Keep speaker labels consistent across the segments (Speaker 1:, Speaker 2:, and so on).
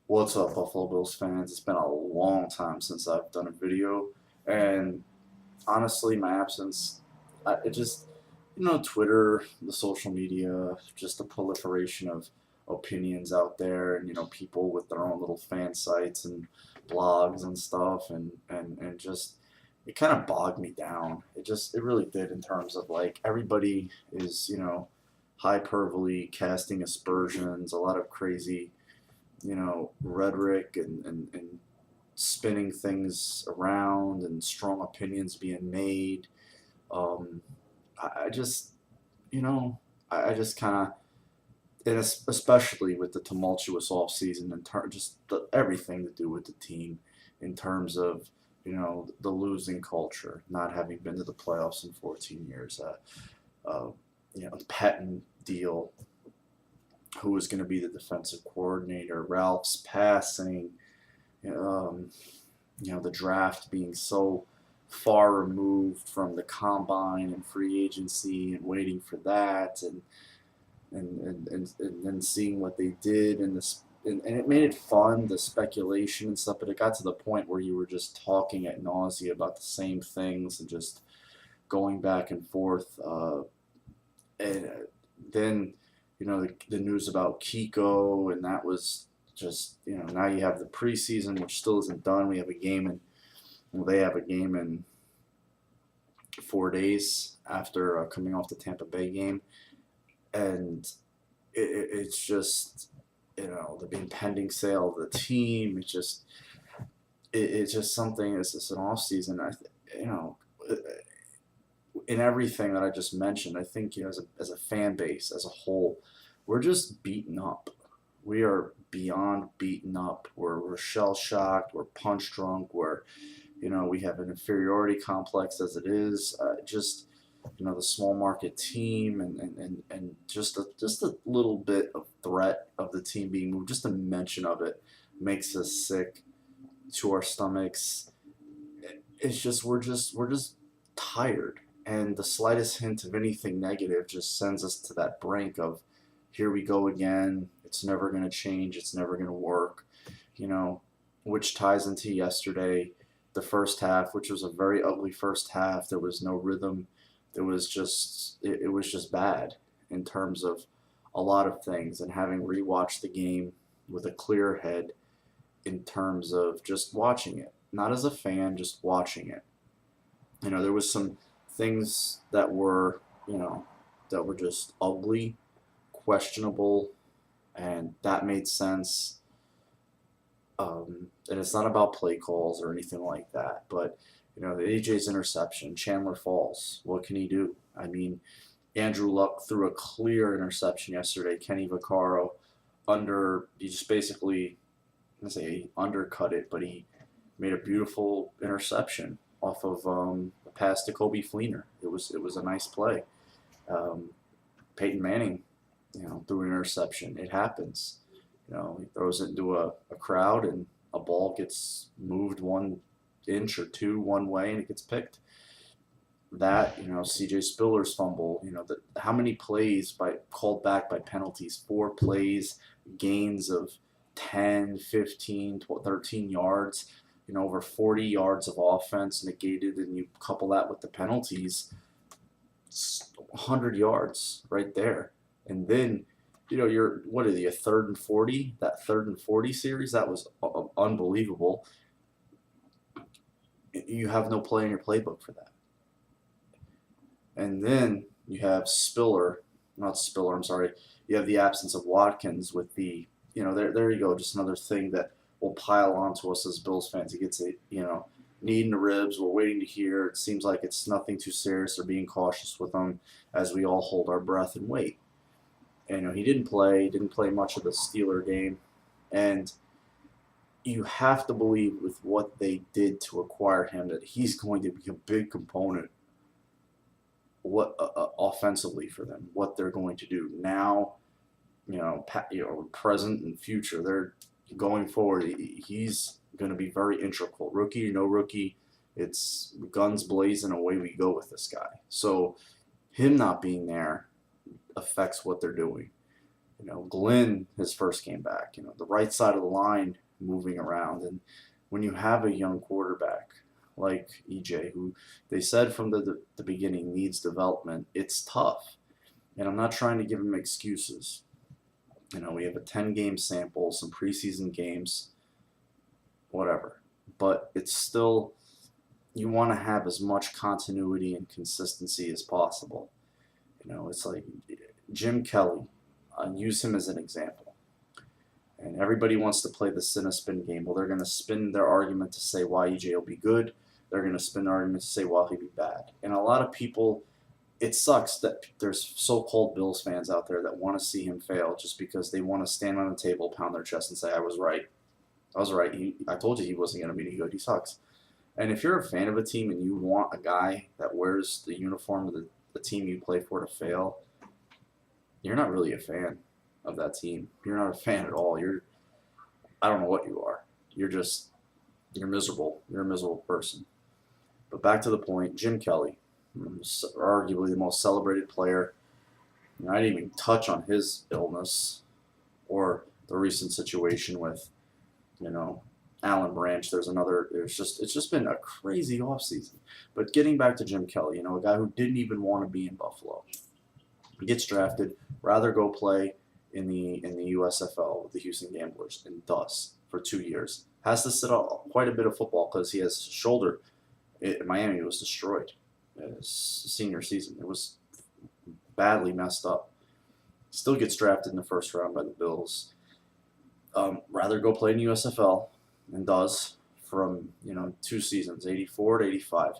Speaker 1: What's up, Buffalo Bills fans? It's been a long time since I've done a video, and honestly, my absence, it just, Twitter, the social media, just the proliferation of opinions out there, and people with their own little fan sites and blogs and stuff, and just it kind of bogged me down. It really did in terms of like everybody is hyperbole, casting aspersions, a lot of crazy rhetoric and spinning things around and strong opinions being made. Um, I just, you know, I just kind of, and especially with the tumultuous off season and everything to do with the team in terms of, the losing culture, not having been to the playoffs in 14 years, the Patton deal, who was going to be the defensive coordinator, Ralph's passing, um, the draft being so far removed from the combine and free agency and waiting for that and then seeing what they did and it made it fun, the speculation and stuff, but it got to the point where you were just talking at nausea about the same things and just going back and forth. And then the news about Kiko, and that was just now you have the preseason, which still isn't done. We have a game in well, they have a game in 4 days after coming off the Tampa Bay game, and it's just the impending sale of the team. It's just something. It's just an off season. You know in everything that I just mentioned, I think as a fan base as a whole, we're just beaten up. We are beyond beaten up. We're shell shocked. We're punch drunk. We have an inferiority complex as it is. Just the small market team and just a little bit of threat of the team being moved. Just a mention of it makes us sick to our stomachs. It's just we're just tired, and the slightest hint of anything negative just sends us to that brink of here we go again. It's never going to change. It's never going to work. You know, which ties into yesterday, the first half, which was a very ugly first half. There was no rhythm. It was just bad in terms of a lot of things. And having rewatched the game with a clear head in terms of just watching it, not as a fan, just watching it. There was some things that were just ugly, questionable, and that made sense. And it's not about play calls or anything like that, but the AJ's interception, Chandler falls. What can he do? I mean, Andrew Luck threw a clear interception yesterday. Kenny Vaccaro he just basically, I say he undercut it, but he made a beautiful interception off of a pass to Kobe Fleener. It was a nice play. Um, Peyton Manning, threw an interception. It happens. He throws it into a crowd and a ball gets moved 1 inch or two one way and it gets picked. That, CJ Spiller's fumble, how many plays called back by penalties, 4 plays, gains of 10, 15, 12, 13 yards, over 40 yards of offense negated, and you couple that with the penalties, it's 100 yards right there. And then what are you, a 3rd and 40? That 3rd and 40 series, that was unbelievable. You have no play in your playbook for that. And then you have I'm sorry. You have the absence of Watkins with there you go, just another thing that will pile onto us as Bills fans. He gets knee in the ribs. We're waiting to hear. It seems like it's nothing too serious. They're being cautious with him as we all hold our breath and wait. And he didn't play much of the Steeler game, and you have to believe with what they did to acquire him that he's going to be a big component offensively for them, what they're going to do now, present and future. They're going forward. He's going to be very integral. Rookie, no rookie, it's guns blazing, away we go with this guy. So him not being there affects what they're doing. Glenn, his first game back, the right side of the line moving around. And when you have a young quarterback like EJ, who they said from the beginning needs development, it's tough. And I'm not trying to give him excuses. We have a 10-game sample, some preseason games, whatever. But it's still, you want to have as much continuity and consistency as possible. It's like Jim Kelly. I use him as an example. And everybody wants to play the spin game. Well, they're going to spin their argument to say why EJ will be good. They're going to spin their argument to say why he'll be bad. And a lot of people, it sucks that there's so-called Bills fans out there that want to see him fail just because they want to stand on the table, pound their chest, and say, I was right. I was right. I told you he wasn't going to be any good. He sucks. And if you're a fan of a team and you want a guy that wears the uniform of the team you play for to fail, you're not really a fan of that team. You're not a fan at all. I don't know what you are. You're miserable. You're a miserable person. But back to the point, Jim Kelly, arguably the most celebrated player. I didn't even touch on his illness or the recent situation with, Alan Branch. It's just been a crazy offseason. But getting back to Jim Kelly, a guy who didn't even want to be in Buffalo. He gets drafted, rather go play in the USFL with the Houston Gamblers, and does for 2 years. Has to sit out quite a bit of football because he has his shoulder in Miami was destroyed his senior season. It was badly messed up. Still gets drafted in the first round by the Bills. Rather go play in USFL, and does from 2 seasons, 84 to 85.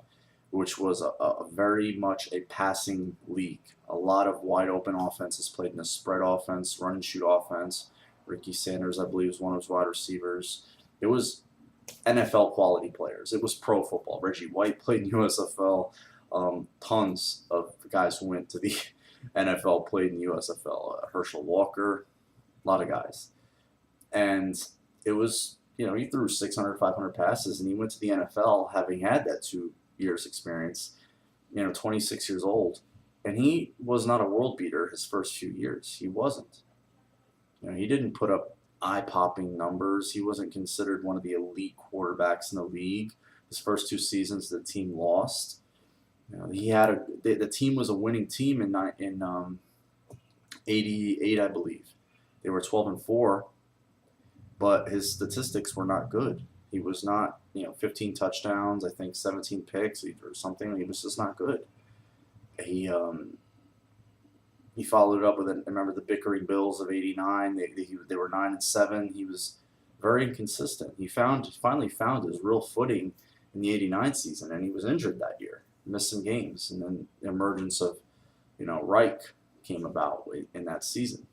Speaker 1: Which was a very much a passing league. A lot of wide open offenses played in a spread offense, run and shoot offense. Ricky Sanders, I believe, was one of his wide receivers. It was NFL quality players. It was pro football. Reggie White played in USFL. Tons of guys who went to the NFL played in USFL. Herschel Walker, a lot of guys. And it was, he threw 600, 500 passes, and he went to the NFL having had that 2 years experience, 26 years old. And he was not a world beater his first few years. He wasn't. He didn't put up eye-popping numbers. He wasn't considered one of the elite quarterbacks in the league. His first 2 seasons, the team lost. The team was a winning team in 88, I believe. They were 12-4, but his statistics were not good. He was not, 15 touchdowns, I think 17 picks or something. He was just not good. He followed it up with, remember the bickering Bills of '89. They were 9-7. He was very inconsistent. He finally found his real footing in the '89 season, and he was injured that year, missed some games, and then the emergence of, Reich came about in that season.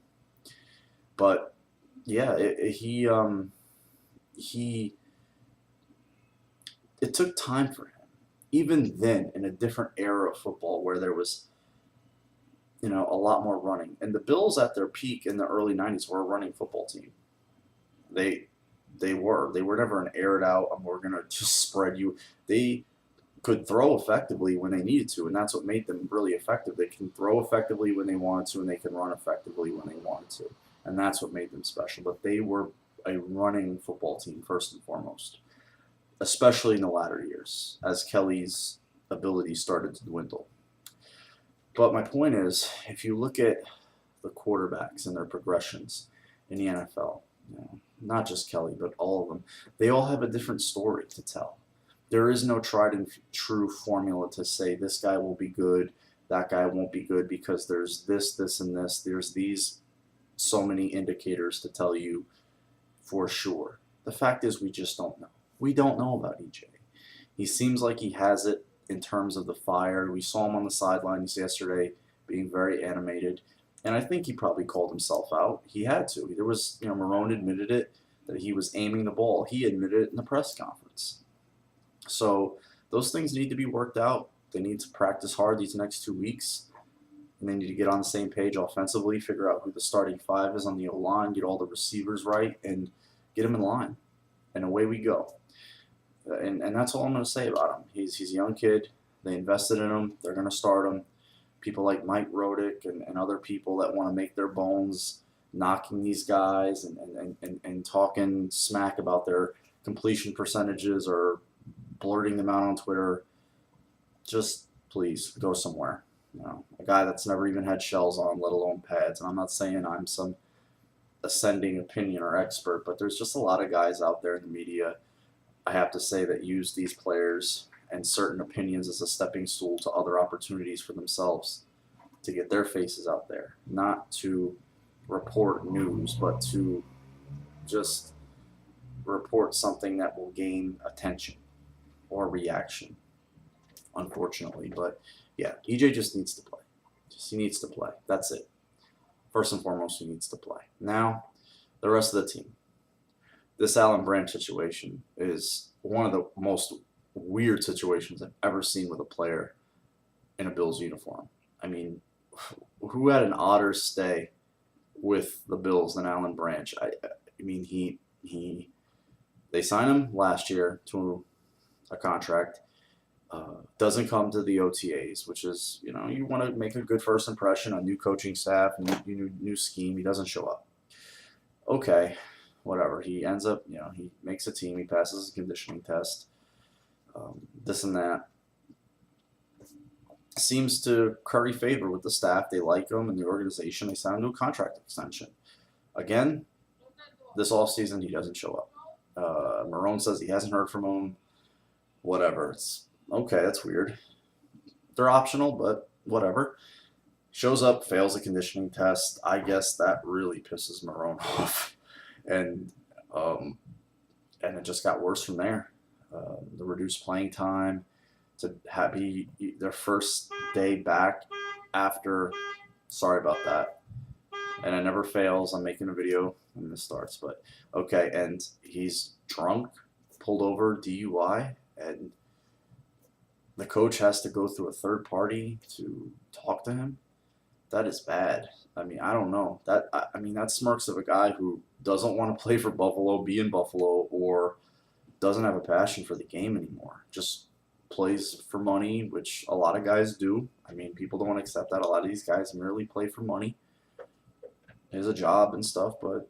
Speaker 1: But yeah, it took time for him. Even then, in a different era of football where there was, a lot more running. And the Bills at their peak in the early 90s were a running football team. They were. They were never an aired out, we're going to just spread you. They could throw effectively when they needed to, and that's what made them really effective. They can throw effectively when they wanted to, and they can run effectively when they wanted to. And that's what made them special. But they were a running football team first and foremost, especially in the latter years as Kelly's ability started to dwindle. But my point is, if you look at the quarterbacks and their progressions in the NFL, not just Kelly, but all of them, they all have a different story to tell. There is no tried and true formula to say this guy will be good, that guy won't be good because there's this, and this. There's these so many indicators to tell you for sure. The fact is we just don't know. We don't know about EJ. He seems like he has it in terms of the fire. We saw him on the sidelines yesterday being very animated. And I think he probably called himself out. He had to. There was, Marone admitted it, that he was aiming the ball. He admitted it in the press conference. So those things need to be worked out. They need to practice hard these next 2 weeks. And they need to get on the same page offensively, figure out who the starting 5 is on the O-line, get all the receivers right, and get them in line. And away we go. And that's all I'm going to say about him. He's a young kid. They invested in him. They're going to start him. People like Mike Rodick and other people that want to make their bones, knocking these guys and talking smack about their completion percentages or blurting them out on Twitter, just please go somewhere. A guy that's never even had shells on, let alone pads. And I'm not saying I'm some ascending opinion or expert, but there's just a lot of guys out there in the media, I have to say, that use these players and certain opinions as a stepping stool to other opportunities for themselves to get their faces out there, not to report news, but to just report something that will gain attention or reaction, unfortunately. But yeah, EJ just needs to play. He needs to play. That's it. First and foremost, he needs to play. Now, the rest of the team. This Alan Branch situation is one of the most weird situations I've ever seen with a player in a Bills uniform. I mean, who had an odder stay with the Bills than Alan Branch? I mean, they signed him last year to a contract. Doesn't come to the OTAs, which is, you want to make a good first impression on new coaching staff, new scheme. He doesn't show up. Okay, whatever. He ends up, he makes a team. He passes a conditioning test. This and that. Seems to curry favor with the staff. They like him and the organization. They signed him to a contract extension. Again, this offseason, he doesn't show up. Marone says he hasn't heard from him. Whatever. It's okay, that's weird. They're optional, but whatever. Shows up, fails a conditioning test. I guess that really pisses Marone off. And it just got worse from there. The reduced playing time, to have their first day back after, sorry about that. And it never fails. I'm making a video when this starts, but okay. And he's drunk, pulled over, DUI, and the coach has to go through a third party to talk to him. That is bad. I mean, I don't know. That smirks of a guy who doesn't want to play for Buffalo, be in Buffalo, or doesn't have a passion for the game anymore. Just plays for money, which a lot of guys do. I mean, people don't want to accept that. A lot of these guys merely play for money. It is a job and stuff, but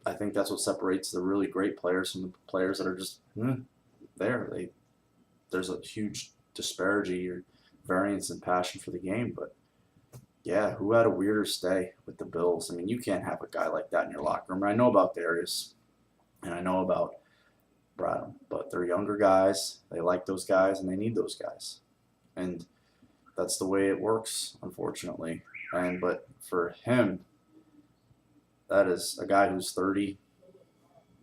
Speaker 1: I think that's what separates the really great players from the players that are just there. There's a huge disparity or variance in passion for the game, but yeah, who had a weirder stay with the Bills? I mean, you can't have a guy like that in your locker room. I know about Darius, and I know about Bradham, but they're younger guys. They like those guys, and they need those guys, and that's the way it works, unfortunately. But for him, that is a guy who's 30,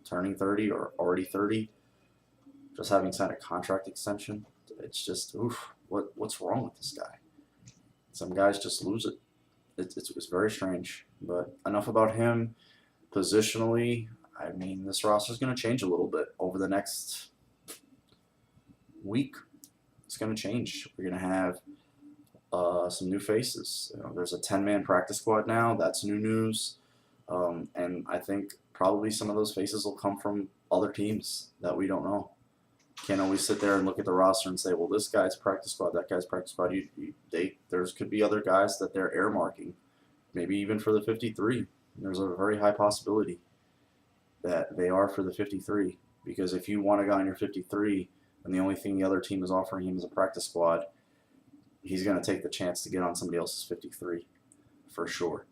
Speaker 1: turning 30, or already 30, just having signed a contract extension. It's just, what's wrong with this guy? Some guys just lose it. It's very strange. But enough about him. Positionally, I mean, this roster is going to change a little bit over the next week. It's going to change. We're going to have some new faces. There's a 10-man practice squad now. That's new news. And I think probably some of those faces will come from other teams that we don't know. Can't always sit there and look at the roster and say, well, this guy's practice squad, that guy's practice squad. There could be other guys that they're earmarking, maybe even for the 53. There's a very high possibility that they are for the 53, because if you want a guy in your 53 and the only thing the other team is offering him is a practice squad, he's going to take the chance to get on somebody else's 53 for sure,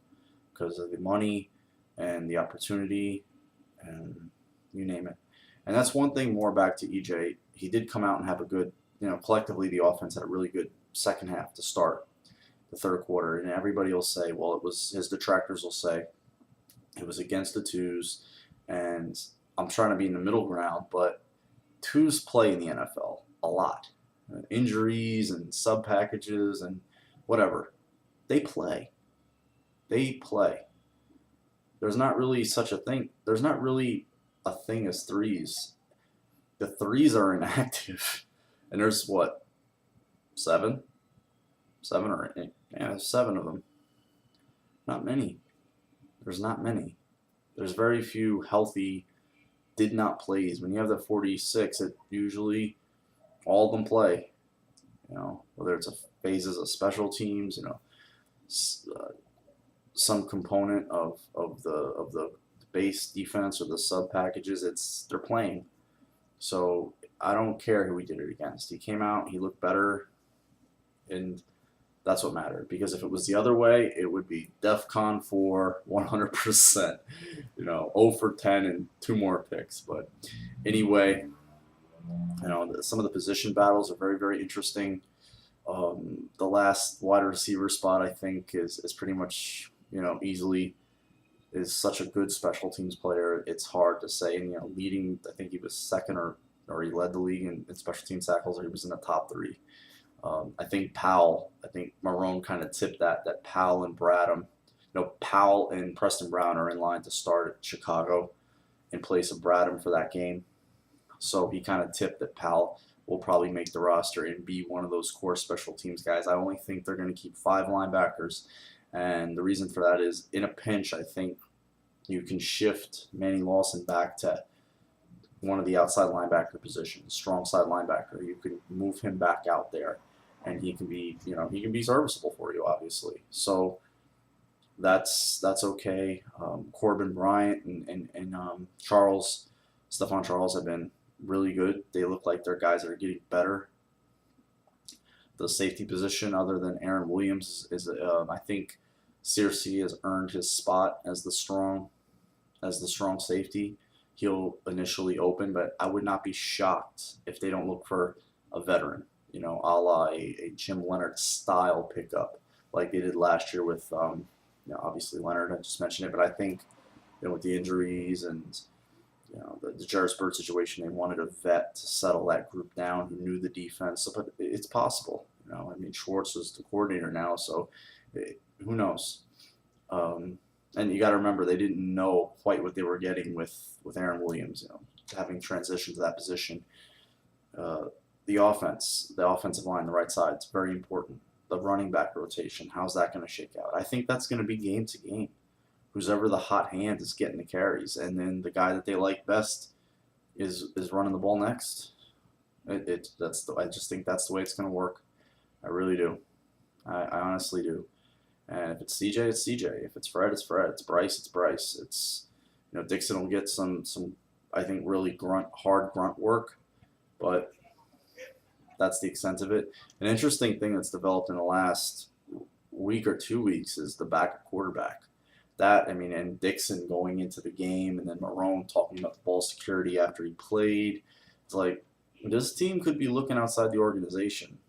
Speaker 1: because of the money and the opportunity and you name it. And that's one thing more back to EJ. He did come out and have a good, collectively the offense had a really good second half to start the third quarter. And everybody will say, well, it was, his detractors will say, it was against the twos. And I'm trying to be in the middle ground, but twos play in the NFL a lot. Injuries and sub packages and whatever. They play. They play. There's not really such a thing. There's not really a thing as threes. The threes are inactive. And there's what? Seven or eight. Yeah, 7 of them. Not many. There's not many. There's very few healthy did not plays. When you have the 46, it usually all of them play. Whether it's phases of special teams, some component of the base defense or the sub packages, they're playing. So I don't care who he did it against. He came out, he looked better, and that's what mattered. Because if it was the other way, it would be DEFCON for 100%. 0 for 10 and 2 more picks. But anyway, some of the position battles are very, very interesting. The last wide receiver spot, I think, is pretty much, easily is such a good special teams player. It's hard to say. And, leading, I think he was second or he led the league in special team tackles, or he was in the top 3. I think Marone kind of tipped that Powell and Bradham, Powell and Preston Brown are in line to start at Chicago in place of Bradham for that game. So he kind of tipped that Powell will probably make the roster and be one of those core special teams guys. I only think they're going to keep 5 linebackers. And the reason for that is, in a pinch, I think you can shift Manny Lawson back to one of the outside linebacker positions, strong side linebacker. You can move him back out there, and he can be serviceable for you, obviously. So that's okay. Corbin Bryant and Stephon Charles have been really good. They look like they're guys that are getting better. The safety position, other than Aaron Williams, is I think Searcy has earned his spot as the strong safety. He'll initially open, but I would not be shocked if they don't look for a veteran, a la a Jim Leonard style pickup like they did last year with, obviously Leonard, I just mentioned it, but I think, with the injuries and, the Jarvis Bird situation, they wanted a vet to settle that group down who knew the defense. So, but it's possible, Schwartz is the coordinator now, so who knows? And you got to remember, they didn't know quite what they were getting with Aaron Williams, having transitioned to that position. The offensive line, the right side, it's very important. The running back rotation, how's that going to shake out? I think that's going to be game to game. Who's ever the hot hand is getting the carries, and then the guy that they like best is running the ball next. I just think that's the way it's going to work. I really do. I honestly do. And if it's CJ, it's CJ. If it's Fred, it's Fred. It's Bryce, it's Bryce. It's Dixon will get some I think really hard grunt work, but that's the extent of it. An interesting thing that's developed in the last week or 2 weeks is the backup quarterback. And Dixon going into the game, and then Marone talking about the ball security after he played. It's like, this team could be looking outside the organization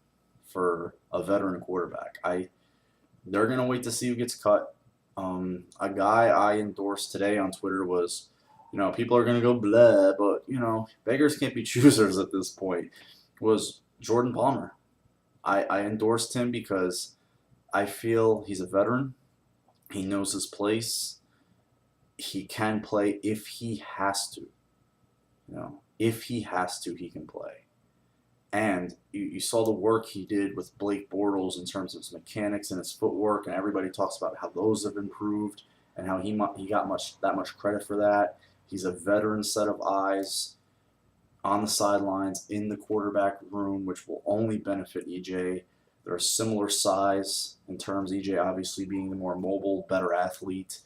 Speaker 1: for a veteran quarterback. They're going to wait to see who gets cut. A guy I endorsed today on Twitter was, people are going to go blah, but, beggars can't be choosers at this point, was Jordan Palmer. I endorsed him because I feel he's a veteran. He knows his place. He can play if he has to. If he has to, he can play. And you saw the work he did with Blake Bortles in terms of his mechanics and his footwork, and everybody talks about how those have improved and how he got that much credit for that. He's a veteran set of eyes on the sidelines, in the quarterback room, which will only benefit EJ. They're a similar size in terms, EJ obviously being the more mobile, better athlete.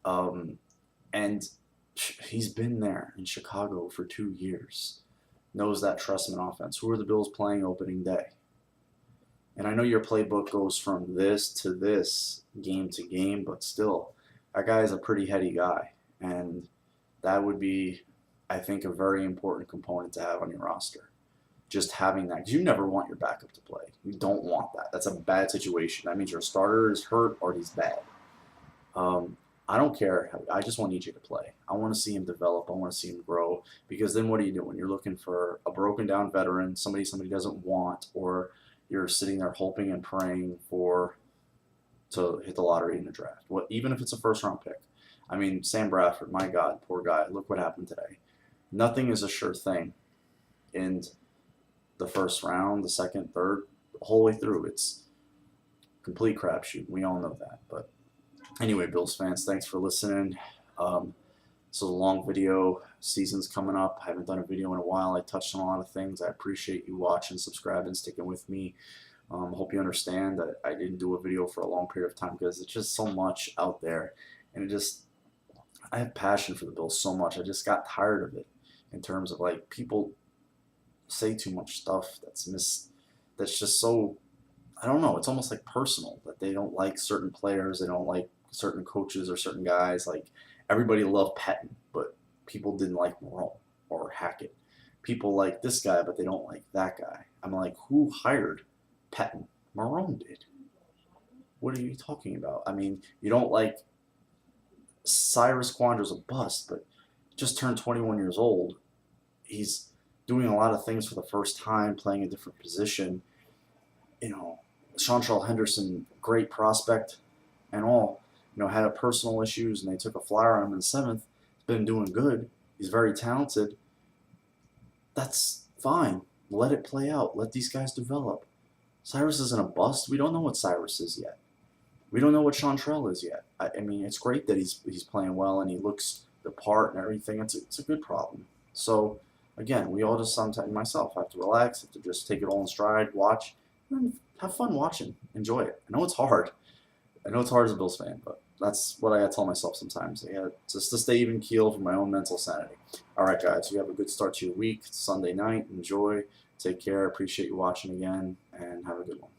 Speaker 1: And he's been there in Chicago for 2 years. Knows that Trestman offense. Who are the Bills playing opening day? And I know your playbook goes from this to this, game to game, but still, that guy is a pretty heady guy. And that would be, I think, a very important component to have on your roster. Just having that, because you never want your backup to play. You don't want that. That's a bad situation. That means your starter is hurt or he's bad. I don't care. I just want EJ to play. I want to see him develop. I want to see him grow. Because then what are you doing? You're looking for a broken down veteran, somebody doesn't want, or you're sitting there hoping and praying to hit the lottery in the draft. Even if it's a first round pick. Sam Bradford, my God, poor guy. Look what happened today. Nothing is a sure thing in the first round, the second, third, the whole way through. It's complete crapshoot. We all know that. But anyway, Bills fans, thanks for listening. This is a long video. Season's coming up. I haven't done a video in a while. I touched on a lot of things. I appreciate you watching, subscribing, sticking with me. Hope you understand that I didn't do a video for a long period of time because it's just so much out there, and I have passion for the Bills so much. I just got tired of it in terms of like people say too much stuff that's just so, I don't know, it's almost like personal that they don't like certain players, they don't like certain coaches or certain guys. Like everybody loved Pettin, but people didn't like Marone or Hackett. People like this guy, but they don't like that guy. I'm like, who hired Pettin? Marone did. What are you talking about? I mean, you don't like Cyrus Quandra's a bust, but just turned 21 years old. He's doing a lot of things for the first time, playing a different position. You know, Chantrell Henderson, great prospect and all, had a personal issues and they took a flyer on him in the seventh. He's been doing good. He's very talented. That's fine. Let it play out. Let these guys develop. Cyrus isn't a bust. We don't know what Cyrus is yet. We don't know what Chantrell is yet. I mean, it's great that he's playing well and he looks the part and everything. It's a good problem. So again, we all just sometimes, myself, have to relax, have to just take it all in stride, watch, and have fun watching, enjoy it. I know it's hard. I know it's hard as a Bills fan, but that's what I gotta tell myself sometimes. I gotta just to stay even keel for my own mental sanity. All right, guys, you have a good start to your week. It's Sunday night. Enjoy. Take care. Appreciate you watching again, and have a good one.